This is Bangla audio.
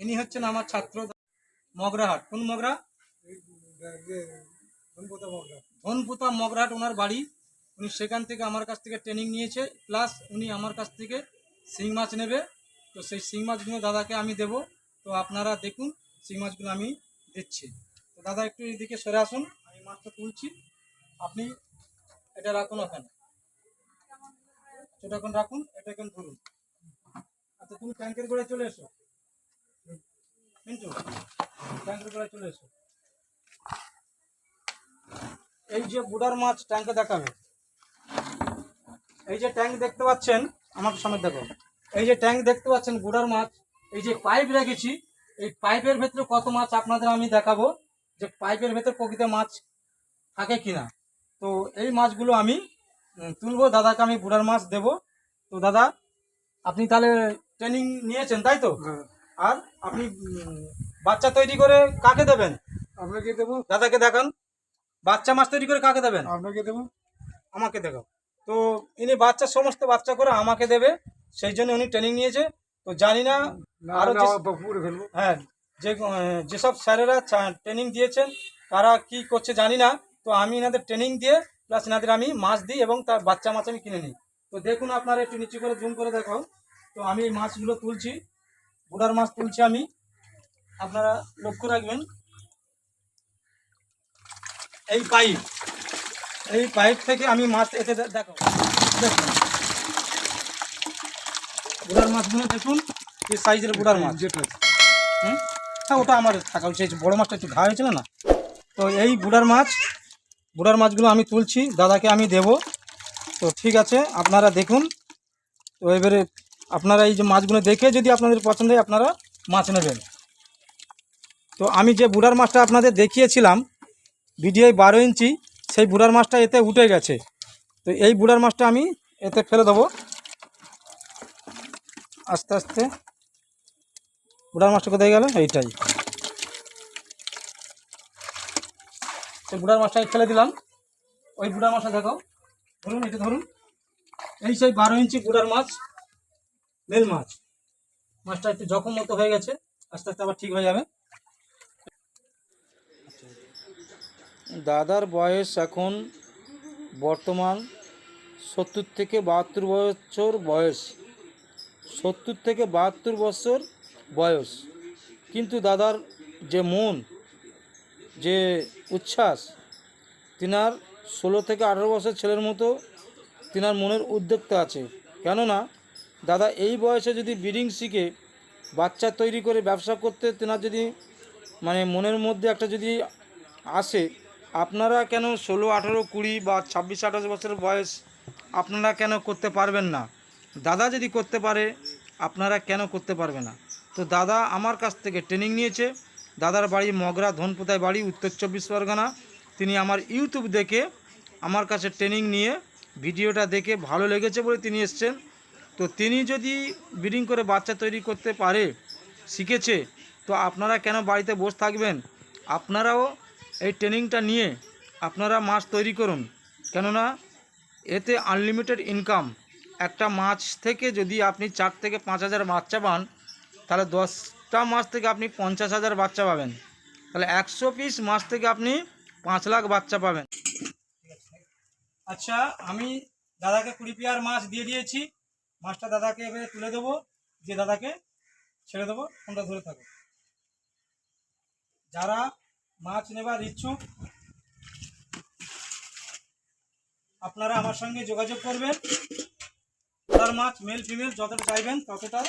ইনি হচ্ছেন আমার ছাত্র মগরাহাট। কোন মগরা? ধনপুতা মগরাহাট ওনার বাড়ি। উনি সেখান থেকে আমার কাছ থেকে ট্রেনিং নিয়েছে, প্লাস উনি আমার কাছ থেকে শিং মাছ নেবে। তো সেই শিং মাছগুলো দাদাকে আমি দেব। তো আপনারা দেখুন শিং মাছগুলো আমি দিচ্ছি। তো দাদা একটু এদিকে সরে আসুন, আমি মাছটা তুলছি। আপনি এটা রাখুন ওখানে, সেটা এখন রাখুন, এটা এখন ধরুন। আচ্ছা তুমি ট্যাঙ্কের গোড়ায় চলে এসো কিন্তু, ট্যাঙ্কের গোড়ায় চলে এসো। এই যে বুড়ার মাছ ট্যাঙ্কে দেখাবে। এই যে ট্যাঙ্ক দেখতে পাচ্ছেন, আমাকে সামনে দেখো। এই যে ট্যাঙ্ক দেখতে পাচ্ছেন বুড়ার মাছ, এই যে পাইপ রেখেছি, এই পাইপের ভেতরে কত মাছ আপনাদের আমি দেখাবো, যে পাইপের ভেতরে প্রকৃত মাছ থাকে কিনা। তো এই মাছগুলো আমি তুলবো, দাদাকে আমি বুড়ার মাছ দেব। তো দাদা আপনি তাহলে ট্রেনিং নিয়েছেন তাই তো? আর আপনি বাচ্চা তৈরি করে কাকে দেবেন? আপনাকে দেবো। দাদাকে দেখান। বাচ্চা মাছ তৈরি করে কাকে দেবেন? আপনাকে দেবো। আমাকে দেখাও। তো ইনি সমস্ত বাচ্চা করে আমাকে দেবে, সেই জন্য উনি ট্রেনিং নিয়েছে। তো জানি না আরো হ্যাঁ, যেসব স্যারেরা ট্রেনিং দিয়েছেন তারা কি করছে জানি না। তো আমি এনাদের ট্রেনিং দিয়ে প্লাস এনাদের আমি মাছ দিই এবং তার বাচ্চা মাছ আমি কিনে নিই। তো দেখুন আপনারা একটু নিচু করে জুম করে দেখাও। তো আমি এই মাছগুলো তুলছি, বুড়ার মাছ তুলছি আমি, আপনারা লক্ষ্য রাখবেন। এই পাইপ থেকে আমি মাছ এতে দেখো, দেখুন বুড়ার মাছগুলো দেখুন, কি সাইজের বুড়ার মাছ। হ্যাঁ ওটা আমার থাকা উচিত, বড়ো মাছটা একটু ঘা হয়েছিল না। তো এই বুড়ার মাছগুলো আমি তুলছি, দাদাকে আমি দেব। তো ঠিক আছে আপনারা দেখুন। তো এবারে আপনারা এই যে মাছগুলো দেখে যদি আপনাদের পছন্দ হয় আপনারা মাছ নেবেন। তো আমি যে বুড়ার মাছটা আপনাদের দেখিয়েছিলাম ভিডিওয় 12 ইঞ্চি, সেই বুড়ার মাছটা এতে উঠে গেছে। তো এই বুড়ার মাছটা আমি এতে ফেলে দেবো আস্তে আস্তে। বুড়ার মাছটা কোথায় গেল? এইটাই, সেই বুড়ার মাছটাই ফেলে দিলাম। ওই বুড়ার মাছটা দেখো, ধরুন এটা ধরুন, এই সেই 12 ইঞ্চি বুড়ার মাছ, মেল মাছ। মাছটা একটু জখম মতো হয়ে গেছে, আস্তে আস্তে আবার ঠিক হয়ে যাবে। দাদার বয়স এখন বর্তমান 70 থেকে 72 বছর বয়স, 70 থেকে 72 বছর বয়স। কিন্তু দাদার যে মন, যে উচ্ছ্বাস, তিনার 16 থেকে 18 বছর ছেলের মতো তিনার মনের উদ্যোক্তা আছে। কেননা দাদা এই বয়সে যদি ব্রিডিং শিখে বাচ্চা তৈরি করে ব্যবসা করতে তেনার যদি মানে মনের মধ্যে একটা যদি আসে, আপনারা কেন 16, 18, 20 বা 26, 28 বছরের বয়স আপনারা কেন করতে পারবেন না? দাদা যদি করতে পারে আপনারা কেন করতে পারবে না? তো দাদা আমার কাছ থেকে ট্রেনিং নিয়েছে। দাদার বাড়ি মগরা, ধনপুতায় বাড়ি, উত্তর 24 পরগনা। তিনি আমার ইউটিউব দেখে আমার কাছে ট্রেনিং নিয়ে ভিডিওটা দেখে ভালো লেগেছে বলে তিনি এসছেন। তো তিনি যদি ব্রিডিং করে বাচ্চা তৈরি করতে পারে, শিখেছে, তো আপনারা কেন বাড়িতে বসে থাকবেন? আপনারাও এই ট্রেনিংটা নিয়ে আপনারা মাছ তৈরি করুন। কেননা এতে আনলিমিটেড ইনকাম। একটা মাছ থেকে যদি আপনি 4 থেকে 5 হাজার বাচ্চা পান, তাহলে 10টা মাছ থেকে আপনি 50,000 বাচ্চা পাবেন। তাহলে 100 পিস মাছ থেকে আপনি 5 লাখ বাচ্চা পাবেন। আচ্ছা আমি দাদাকে 20 পেয়ার মাছ দিয়ে দিয়েছি। মাছটা দাদাকে এবারে তুলে দেবো, যে দাদাকে ছেড়ে দেবো। ফোনটা ধরে থাকো। যারা মাছ নেবার ইচ্ছুক আপনারা আমার সঙ্গে যোগাযোগ করবেন। তার মাছ মেল ফিমেল যতটা চাইবেন ততটা